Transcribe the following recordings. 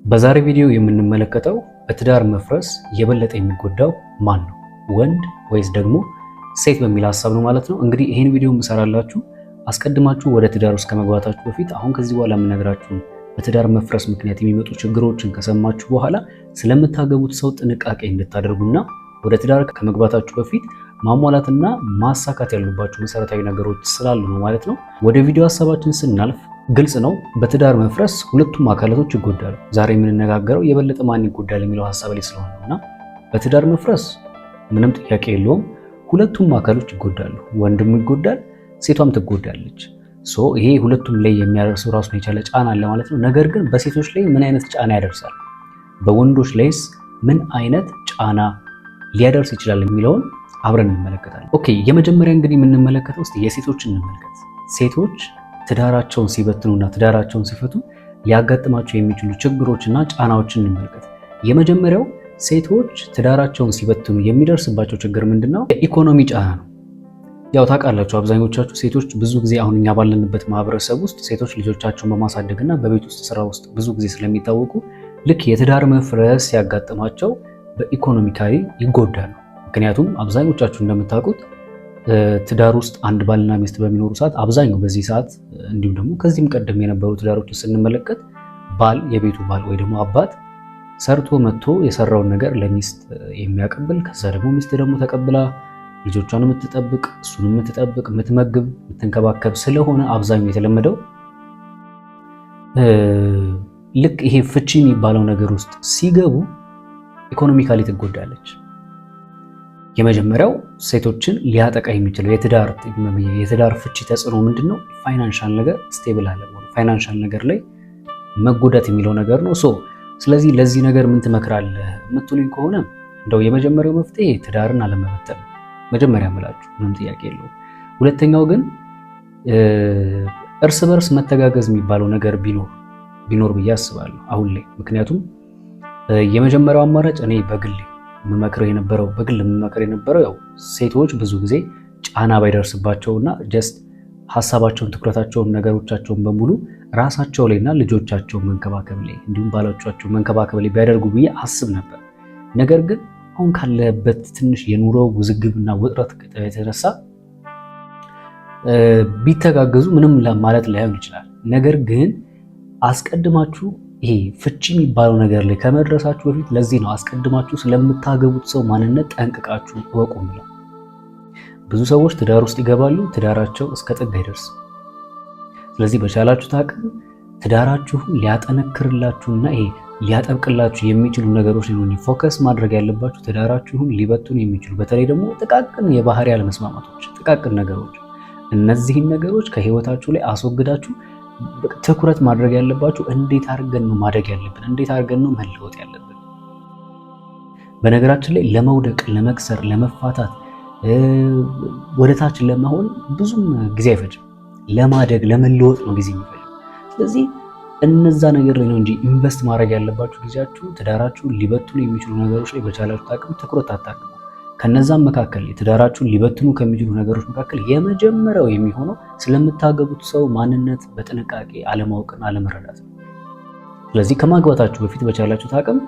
በዛሬ ቪዲዮ የምንመለከተው በትዳር መፍረስ የበለጠ የሚጎዳው ማን ነው? ወንድ ወይስ ደግሞ ሴት በሚል ሐሳብ ነው ማለት ነው። እንግዲህ ይሄን ቪዲዮ የምሰራላችሁ አስቀድማችሁ ወደ ትዳር ውስጥ ከመግባታችሁ በፊት አሁን ከዚህ በኋላ የምነግራችሁ በትዳር መፍረስ ምክንያት የሚመጡ ችግሮችን ከሰማችሁ በኋላ ስለምታገቡት ሰው ጥንቃቄ እንድታደርጉና ወደ ትዳር ከመግባታችሁ በፊት ማሟላትና ማሳካት ያሉባችሁ መሰረታዊ ነገሮች ስላሉ ነው ማለት ነው። ወደ ቪዲዮ ሐሳባችን ስናልፍ ግልጽ ነው፣ በትዳር መፍረስ ሁለቱም አካላቶች ይጎዳሉ። ዛሬ የምንነጋገረው የበለጠ ማን ይጎዳል የሚለው ሐሳብ ላይ ስለሆነ ነውና በትዳር መፍረስ ምንም ጥያቄ የለውም፣ ሁለቱም አካሎች ይጎዳሉ። ወንድም ይጎዳል፣ ሴቷም ትጎዳለች። ይሄ ሁለቱም ላይ የሚያደርሰው ራሱን የቻለ ጫና አለ ማለት ነው። ነገር ግን በሴቶች ላይ ምን አይነት ጫና ያደርሳል፣ በወንዶች ላይስ ምን አይነት ጫና ሊያደርስ ይችላል የሚለውን አብረን እንመለከታለን። ኦኬ፣ የመጀመሪያ እንግዲህ የምንመለከተው እስቲ የሴቶችን እንመልከት። ሴቶች ትዳራቸውን ሲበትኑና ትዳራቸውን ሲፈቱ ሊያጋጥማቸው የሚችሉ ችግሮችና ጫናዎችን እንመልከት። የመጀመሪያው ሴቶች ትዳራቸውን ሲበትኑ የሚደርስባቸው ችግር ምንድነው? የኢኮኖሚ ጫና ነው። ያው ታውቃላችሁ፣ አብዛኞቻችሁ ሴቶች ብዙ ጊዜ አሁን እኛ ባለንበት ማህበረሰብ ውስጥ ሴቶች ልጆቻቸውን በማሳደግና በቤት ውስጥ ስራ ውስጥ ብዙ ጊዜ ስለሚታወቁ ልክ የትዳር መፍረስ ሲያጋጥማቸው በኢኮኖሚካሊ ይጎዳሉ። ምክንያቱም አብዛኞቻችሁ እንደምታውቁት ትዳር ውስጥ አንድ ባልና ሚስት በሚኖሩ ሰዓት አብዛኛው በዚህ ሰዓት እንዲሁም ደግሞ ከዚህም ቀደም የነበሩ ትዳሮችን ስንመለከት ባል የቤቱ ባል ወይ ደግሞ አባት ሰርቶ መጥቶ የሰራውን ነገር ለሚስት የሚያቀብል ከዛ ደግሞ ሚስት ደግሞ ተቀብላ ልጆቿን የምትጠብቅ እሱን የምትጠብቅ የምትመግብ የምትንከባከብ ስለሆነ አብዛኛው የተለመደው ልክ ይሄ ፍቺ የሚባለው ነገር ውስጥ ሲገቡ ኢኮኖሚካሊ ትጎዳለች። የመጀመሪያው ሴቶችን ሊያጠቃ የሚችለው የትዳር ፍቺ ተጽዕኖ ምንድነው? ፋይናንሻል ነገር ስቴብል አለመሆን፣ ፋይናንሻል ነገር ላይ መጎዳት የሚለው ነገር ነው። ስለዚህ ለዚህ ነገር ምን ትመክራለህ የምትሉኝ ከሆነ እንደው የመጀመሪያው መፍትሄ ትዳርን አለመበተን መጀመሪያ የምላችሁ ምንም ጥያቄ የለውም። ሁለተኛው ግን እርስ በርስ መተጋገዝ የሚባለው ነገር ቢኖር ብዬ አስባለሁ አሁን ላይ። ምክንያቱም የመጀመሪያው አማራጭ እኔ በግል የምመክር የነበረው ያው ሴቶች ብዙ ጊዜ ጫና ባይደርስባቸውና ጀስት ሀሳባቸውን፣ ትኩረታቸውን፣ ነገሮቻቸውን በሙሉ ራሳቸው ላይና ልጆቻቸውን መንከባከብ ላይ እንዲሁም ባሎቻቸውን መንከባከብ ላይ ቢያደርጉ ብዬ አስብ ነበር። ነገር ግን አሁን ካለበት ትንሽ የኑሮ ውዝግብና ውጥረት የተነሳ ቢተጋገዙ ምንም ማለት ላይሆን ይችላል። ነገር ግን አስቀድማችሁ ይሄ ፍቺ የሚባለው ነገር ላይ ከመድረሳችሁ በፊት ለዚህ ነው አስቀድማችሁ ስለምታገቡት ሰው ማንነት ጠንቅቃችሁ እወቁ ብለው። ብዙ ሰዎች ትዳር ውስጥ ይገባሉ፣ ትዳራቸው እስከ ጥግ አይደርስም። ስለዚህ በቻላችሁት አቅም ትዳራችሁን ሊያጠነክርላችሁና ይሄ ሊያጠብቅላችሁ የሚችሉ ነገሮች ነው ፎከስ ማድረግ ያለባችሁ። ትዳራችሁን ሊበቱን የሚችሉ በተለይ ደግሞ ጥቃቅን የባህሪ አለመስማማቶች፣ ጥቃቅን ነገሮች፣ እነዚህን ነገሮች ከህይወታችሁ ላይ አስወግዳችሁ ትኩረት ማድረግ ያለባችሁ እንዴት አድርገን ነው ማደግ ያለብን፣ እንዴት አድርገን ነው መለወጥ ያለብን። በነገራችን ላይ ለመውደቅ፣ ለመክሰር፣ ለመፋታት፣ ወደታች ለመሆን ብዙም ጊዜ አይፈጅም። ለማደግ ለመለወጥ ነው ጊዜ የሚፈጅም። ስለዚህ እነዛ ነገር ላይ ነው እንጂ ኢንቨስት ማድረግ ያለባችሁ ጊዜያችሁ ትዳራችሁን ሊበትኑ የሚችሉ ነገሮች ላይ በቻላችሁ አቅም ትኩረት አታድርጉ። ከነዛም መካከል ትዳራችሁን ሊበትኑ ከሚችሉ ነገሮች መካከል የመጀመሪያው የሚሆነው ስለምታገቡት ሰው ማንነት በጥንቃቄ አለማወቅና አለመረዳት ነው። ስለዚህ ከማግባታችሁ በፊት በቻላችሁት አቅም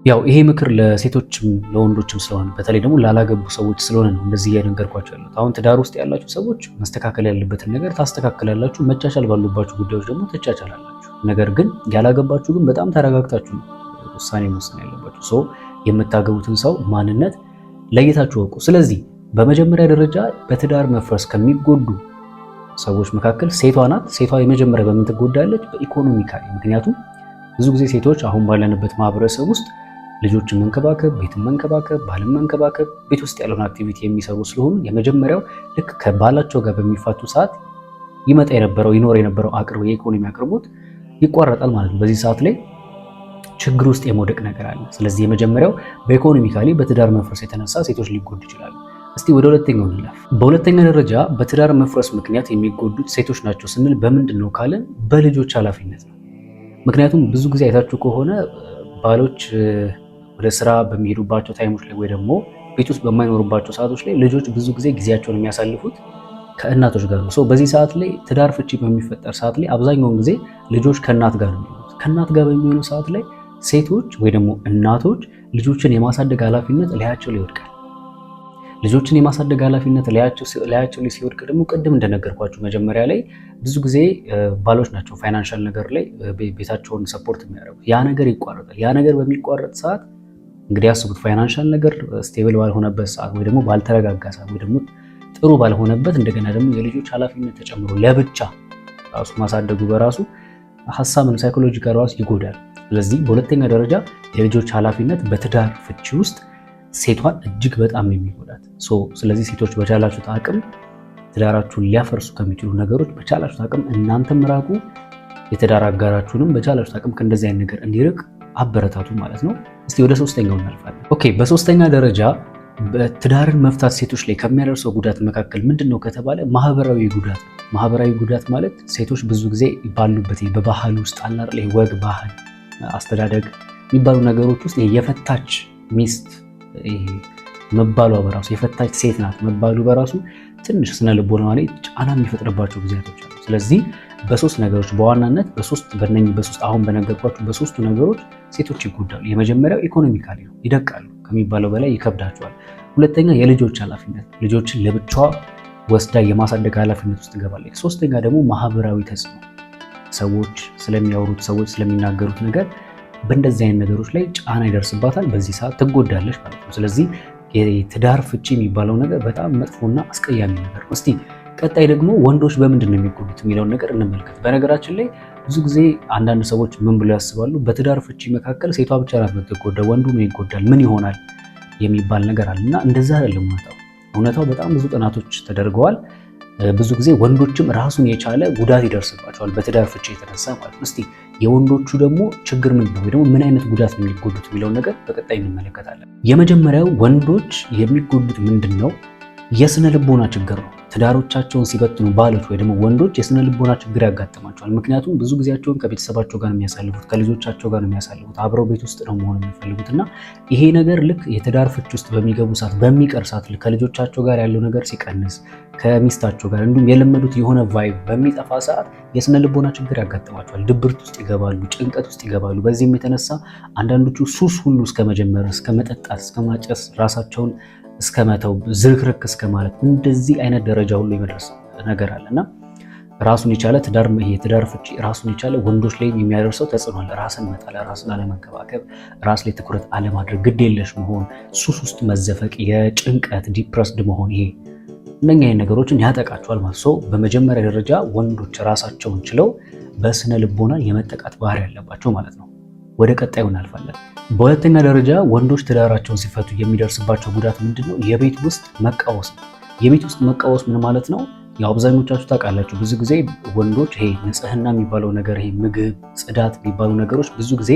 ያው ይሄ ምክር ለሴቶችም ለወንዶችም ስለሆነ በተለይ ደግሞ ላላገቡ ሰዎች ስለሆነ ነው እንደዚህ እየነገርኳቸው ያሉት። አሁን ትዳር ውስጥ ያላችሁ ሰዎች ማስተካከል ያለበትን ነገር ታስተካክላላችሁ፣ መቻቻል ባሉባችሁ ጉዳዮች ደግሞ ትቻቻላላችሁ። ነገር ግን ያላገባችሁ ግን በጣም ተረጋግታችሁ ነው ውሳኔ መወሰን ያለባችሁ። የምታገቡትን ሰው ማንነት ለይታችሁ ወቁ። ስለዚህ በመጀመሪያ ደረጃ በትዳር መፍረስ ከሚጎዱ ሰዎች መካከል ሴቷ ናት። ሴቷ የመጀመሪያ በምን ትጎዳለች? በኢኮኖሚካሊ። ምክንያቱም ብዙ ጊዜ ሴቶች አሁን ባለንበት ማህበረሰብ ውስጥ ልጆችን መንከባከብ፣ ቤትን መንከባከብ፣ ባልን መንከባከብ፣ ቤት ውስጥ ያለውን አክቲቪቲ የሚሰሩ ስለሆኑ የመጀመሪያው ልክ ከባላቸው ጋር በሚፋቱ ሰዓት ይኖር የነበረው የኢኮኖሚ አቅርቦት ይቋረጣል ማለት ነው። በዚህ ሰዓት ላይ ችግር ውስጥ የመውደቅ ነገር አለ። ስለዚህ የመጀመሪያው በኢኮኖሚካሊ በትዳር መፍረስ የተነሳ ሴቶች ሊጎዱ ይችላሉ። እስቲ ወደ ሁለተኛው እንለፍ። በሁለተኛ ደረጃ በትዳር መፍረስ ምክንያት የሚጎዱት ሴቶች ናቸው ስንል በምንድን ነው ካለን በልጆች ኃላፊነት ነው። ምክንያቱም ብዙ ጊዜ አይታችሁ ከሆነ ባሎች ወደ ስራ በሚሄዱባቸው ታይሞች ላይ ወይ ደግሞ ቤት ውስጥ በማይኖሩባቸው ሰዓቶች ላይ ልጆች ብዙ ጊዜ ጊዜያቸውን የሚያሳልፉት ከእናቶች ጋር ነው። በዚህ ሰዓት ላይ ትዳር ፍቺ በሚፈጠር ሰዓት ላይ አብዛኛውን ጊዜ ልጆች ከእናት ጋር ነው የሚሆኑት። ከእናት ጋር በሚሆኑ ሰዓት ላይ ሴቶች ወይ ደግሞ እናቶች ልጆችን የማሳደግ ኃላፊነት ላያቸው ላይ ይወድቃል። ልጆችን የማሳደግ ኃላፊነት ላያቸው ላይ ሲወድቅ ደግሞ ቅድም እንደነገርኳችሁ መጀመሪያ ላይ ብዙ ጊዜ ባሎች ናቸው ፋይናንሻል ነገር ላይ ቤታቸውን ሰፖርት የሚያደርጉት። ያ ነገር ይቋረጣል። ያ ነገር በሚቋረጥ ሰዓት እንግዲህ ያስቡት፣ ፋይናንሻል ነገር ስቴብል ባልሆነበት ሰዓት ወይ ደግሞ ባልተረጋጋ ሰዓት ወይ ደግሞ ጥሩ ባልሆነበት እንደገና ደግሞ የልጆች ኃላፊነት ተጨምሮ ለብቻ ራሱ ማሳደጉ በራሱ ሀሳብን ሳይኮሎጂካል ራሱ ይጎዳል። ስለዚህ በሁለተኛ ደረጃ የልጆች ኃላፊነት በትዳር ፍቺ ውስጥ ሴቷን እጅግ በጣም የሚጎዳት። ስለዚህ ሴቶች በቻላችሁት አቅም ትዳራችሁን ሊያፈርሱ ከሚችሉ ነገሮች በቻላችሁት አቅም እናንተም ራቁ፣ የትዳር አጋራችሁንም በቻላችሁት አቅም ከእንደዚህ አይነት ነገር እንዲርቅ አበረታቱ ማለት ነው። እስቲ ወደ ሶስተኛው እናልፋለን። ኦኬ፣ በሶስተኛ ደረጃ በትዳርን መፍታት ሴቶች ላይ ከሚያደርሰው ጉዳት መካከል ምንድን ነው ከተባለ ማህበራዊ ጉዳት ነው። ማህበራዊ ጉዳት ማለት ሴቶች ብዙ ጊዜ ባሉበት በባህል ውስጥ አላር ላይ ወግ፣ ባህል፣ አስተዳደግ የሚባሉ ነገሮች ውስጥ የፈታች ሚስት መባሏ በራሱ የፈታች ሴት ናት መባሉ በራሱ ትንሽ ስነ ልቦና ላይ ጫና የሚፈጥርባቸው ጊዜያቶች አሉ። ስለዚህ በሶስት ነገሮች በዋናነት በሶስት አሁን በነገርኳችሁ በሶስቱ ነገሮች ሴቶች ይጎዳሉ። የመጀመሪያው ኢኮኖሚካሊ ነው፣ ይደቃሉ፣ ከሚባለው በላይ ይከብዳቸዋል። ሁለተኛ የልጆች ኃላፊነት፣ ልጆችን ለብቻዋ ወስዳ የማሳደግ ኃላፊነት ውስጥ ትገባለች። ሶስተኛ ደግሞ ማህበራዊ ተጽዕኖ፣ ሰዎች ስለሚያወሩት ሰዎች ስለሚናገሩት ነገር በእንደዚህ አይነት ነገሮች ላይ ጫና ይደርስባታል። በዚህ ሰዓት ትጎዳለች ማለት ነው። ስለዚህ የትዳር ፍቺ የሚባለው ነገር በጣም መጥፎና አስቀያሚ ነገር ነው። እስቲ ቀጣይ ደግሞ ወንዶች በምንድን ነው የሚጎዱት የሚለውን ነገር እንመልከት። በነገራችን ላይ ብዙ ጊዜ አንዳንድ ሰዎች ምን ብለው ያስባሉ? በትዳር ፍቺ መካከል ሴቷ ብቻ ናት የምትጎዳው፣ ወንዱ ምን ይጎዳል፣ ምን ይሆናል የሚባል ነገር አለ እና እንደዛ አይደለም እውነታው በጣም ብዙ ጥናቶች ተደርገዋል። ብዙ ጊዜ ወንዶችም ራሱን የቻለ ጉዳት ይደርስባቸዋል በትዳር ፍቺ የተነሳ ማለት ነው። እስቲ የወንዶቹ ደግሞ ችግር ምንድን ነው ወይ ደግሞ ምን አይነት ጉዳት ነው የሚጎዱት የሚለውን ነገር በቀጣይ እንመለከታለን። የመጀመሪያው ወንዶች የሚጎዱት ምንድን ነው? የስነ ልቦና ችግር ነው። ትዳሮቻቸውን ሲበትኑ ባሎች ወይ ደግሞ ወንዶች የስነ ልቦና ችግር ያጋጥማቸዋል። ምክንያቱም ብዙ ጊዜያቸውን ከቤተሰባቸው ጋር ነው የሚያሳልፉት፣ ከልጆቻቸው ጋር ነው የሚያሳልፉት፣ አብረው ቤት ውስጥ ነው መሆን የሚፈልጉት እና ይሄ ነገር ልክ የትዳር ፍች ውስጥ በሚገቡ ሰዓት በሚቀር ሰዓት ከልጆቻቸው ጋር ያለው ነገር ሲቀንስ ከሚስታቸው ጋር እንዲሁም የለመዱት የሆነ ቫይብ በሚጠፋ ሰዓት የስነ ልቦና ችግር ያጋጥማቸዋል። ድብርት ውስጥ ይገባሉ፣ ጭንቀት ውስጥ ይገባሉ። በዚህም የተነሳ አንዳንዶቹ ሱስ ሁሉ እስከ መጀመር፣ እስከ መጠጣት፣ እስከ ማጨስ፣ ራሳቸውን እስከ መተው፣ ዝርክርክ እስከ ማለት እንደዚህ አይነት ደረጃ ሁሉ የመድረስ ነገር አለና ራሱን የቻለ የትዳር ፍቺ ራሱን የቻለ ወንዶች ላይ የሚያደርሰው ተጽዕኖ አለ። ራስን መጣል፣ ራስን አለመንከባከብ፣ ራስ ላይ ትኩረት አለማድረግ፣ ግዴለሽ መሆን፣ ሱስ ውስጥ መዘፈቅ፣ የጭንቀት ዲፕረስድ መሆን ይሄ እነኛ ነገሮችን ያጠቃቸዋል ማለት ነው። በመጀመሪያ ደረጃ ወንዶች ራሳቸውን ችለው በስነ ልቦና የመጠቃት ባህሪ ያለባቸው ማለት ነው። ወደ ቀጣዩ እናልፋለን። በሁለተኛ ደረጃ ወንዶች ትዳራቸውን ሲፈቱ የሚደርስባቸው ጉዳት ምንድነው? የቤት ውስጥ መቃወስ ነው። የቤት ውስጥ መቃወስ ምን ማለት ነው? ያው አብዛኞቻችሁ ታውቃላችሁ። ብዙ ጊዜ ወንዶች ይሄ ንጽህና የሚባለው ነገር ይሄ ምግብ፣ ጽዳት የሚባሉ ነገሮች ብዙ ጊዜ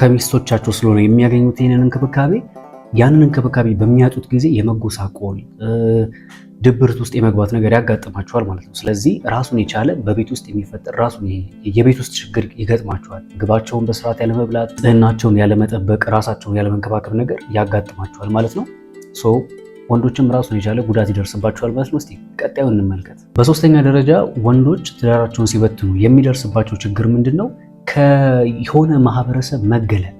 ከሚስቶቻቸው ስለሆነ የሚያገኙት ይህንን እንክብካቤ ያንን እንክብካቤ በሚያጡት ጊዜ የመጎሳቆል ድብርት ውስጥ የመግባት ነገር ያጋጥማቸዋል ማለት ነው። ስለዚህ ራሱን የቻለ በቤት ውስጥ የሚፈጠር ራሱን የቤት ውስጥ ችግር ይገጥማቸዋል። ምግባቸውን በስርዓት ያለመብላት፣ ንጽህናቸውን ያለመጠበቅ፣ ራሳቸውን ያለመንከባከብ ነገር ያጋጥማቸዋል ማለት ነው። ወንዶችም ራሱን የቻለ ጉዳት ይደርስባቸዋል ማለት ነው። እስቲ ቀጣዩ እንመልከት። በሶስተኛ ደረጃ ወንዶች ትዳራቸውን ሲበትኑ የሚደርስባቸው ችግር ምንድን ነው? ከሆነ ማህበረሰብ መገለል፣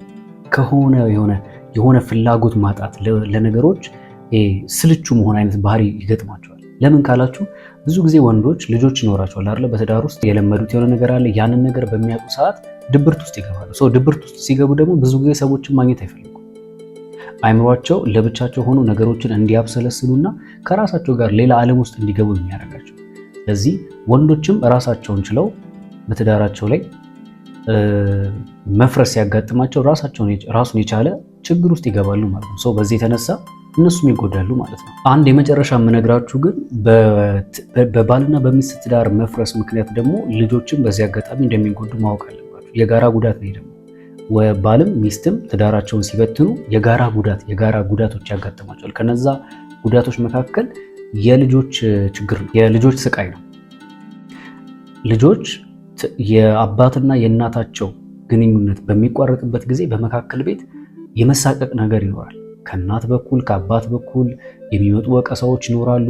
ከሆነ የሆነ ፍላጎት ማጣት፣ ለነገሮች ስልቹ መሆን አይነት ባህሪ ይገጥማቸዋል። ለምን ካላችሁ ብዙ ጊዜ ወንዶች ልጆች ይኖራቸዋል አይደል? በትዳር ውስጥ የለመዱት የሆነ ነገር አለ። ያንን ነገር በሚያጡ ሰዓት ድብርት ውስጥ ይገባሉ። ድብርት ውስጥ ሲገቡ ደግሞ ብዙ ጊዜ ሰዎችን ማግኘት አይፈልጉም። አይምሯቸው ለብቻቸው ሆኖ ነገሮችን እንዲያብሰለስሉና ከራሳቸው ጋር ሌላ ዓለም ውስጥ እንዲገቡ የሚያደርጋቸው። ስለዚህ ወንዶችም ራሳቸውን ችለው በትዳራቸው ላይ መፍረስ ሲያጋጥማቸው ራሱን የቻለ ችግር ውስጥ ይገባሉ ማለት ነው። በዚህ የተነሳ እነሱም ይጎዳሉ ማለት ነው። አንድ የመጨረሻ የምነግራችሁ ግን በባልና በሚስት ትዳር መፍረስ ምክንያት ደግሞ ልጆችም በዚህ አጋጣሚ እንደሚጎዱ ማወቅ አለባችሁ። የጋራ ጉዳት ነው ደግሞ ባልም ሚስትም ትዳራቸውን ሲበትኑ የጋራ ጉዳቶች ያጋጥማቸዋል። ከነዛ ጉዳቶች መካከል የልጆች ችግር ነው፣ የልጆች ስቃይ ነው። ልጆች የአባትና የእናታቸው ግንኙነት በሚቋረጥበት ጊዜ በመካከል ቤት የመሳቀቅ ነገር ይኖራል። ከእናት በኩል ከአባት በኩል የሚመጡ ወቀሳዎች ይኖራሉ፣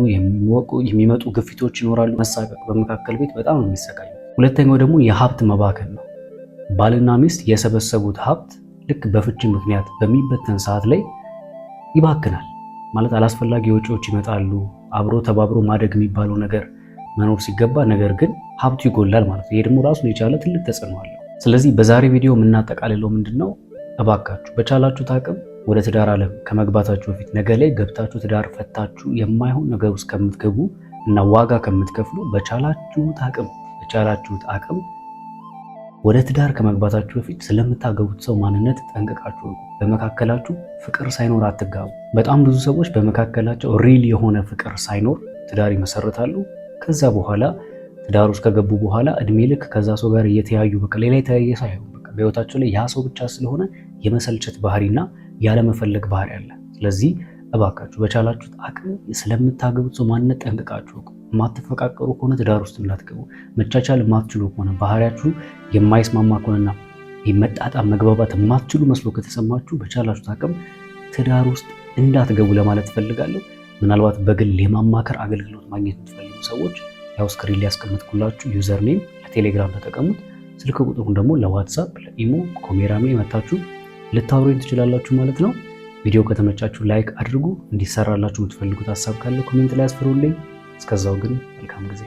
የሚመጡ ግፊቶች ይኖራሉ። መሳቀቅ በመካከል ቤት በጣም ነው የሚሰቃዩ። ሁለተኛው ደግሞ የሀብት መባከን ነው። ባልና ሚስት የሰበሰቡት ሀብት ልክ በፍቺ ምክንያት በሚበተን ሰዓት ላይ ይባክናል ማለት አላስፈላጊ ወጪዎች ይመጣሉ። አብሮ ተባብሮ ማደግ የሚባለው ነገር መኖር ሲገባ ነገር ግን ሀብቱ ይጎላል ማለት ነው። ይሄ ደግሞ ራሱን የቻለ ትልቅ ተጽዕኖ አለው። ስለዚህ በዛሬ ቪዲዮ የምናጠቃልለው ምንድነው? እባካችሁ በቻላችሁት አቅም ወደ ትዳር ዓለም ከመግባታችሁ በፊት ነገ ላይ ገብታችሁ ትዳር ፈታችሁ የማይሆን ነገር ውስጥ ከምትገቡ እና ዋጋ ከምትከፍሉ በቻላችሁት አቅም ወደ ትዳር ከመግባታችሁ በፊት ስለምታገቡት ሰው ማንነት ጠንቅቃችሁ በመካከላችሁ ፍቅር ሳይኖር አትጋቡ። በጣም ብዙ ሰዎች በመካከላቸው ሪል የሆነ ፍቅር ሳይኖር ትዳር ይመሰርታሉ። ከዛ በኋላ ትዳር ውስጥ ከገቡ በኋላ እድሜ ልክ ከዛ ሰው ጋር እየተያዩ በቃ ሌላ የተለየ ሳይሆን በቃ በህይወታቸው ላይ ያ ሰው ብቻ ስለሆነ የመሰልቸት ባህሪና ያለመፈለግ ባህሪ አለ። ስለዚህ እባካችሁ በቻላችሁት አቅም ስለምታገቡት ሰው ማንነት ጠንቅቃችሁ የማትፈቃቀሩ ከሆነ ትዳር ውስጥ እንዳትገቡ። መቻቻል የማትችሉ ከሆነ ባህሪያችሁ የማይስማማ ከሆነና መጣጣም መግባባት የማትችሉ መስሎ ከተሰማችሁ በቻላችሁት አቅም ትዳር ውስጥ እንዳትገቡ ለማለት እፈልጋለሁ። ምናልባት በግል የማማከር አገልግሎት ማግኘት የምትፈልጉ ሰዎች ያው ስክሪን ላይ ያስቀምጥኩላችሁ ዩዘር ኔም ለቴሌግራም ተጠቀሙት። ስልክ ቁጥሩን ደግሞ ለዋትሳፕ፣ ለኢሞ፣ ኮሜራሜ መታችሁ ልታወሩኝ ትችላላችሁ ማለት ነው። ቪዲዮ ከተመቻችሁ ላይክ አድርጉ። እንዲሰራላችሁ የምትፈልጉት ሀሳብ ካለ ኮሜንት ላይ አስፍሩልኝ። እስከዛው ግን መልካም ጊዜ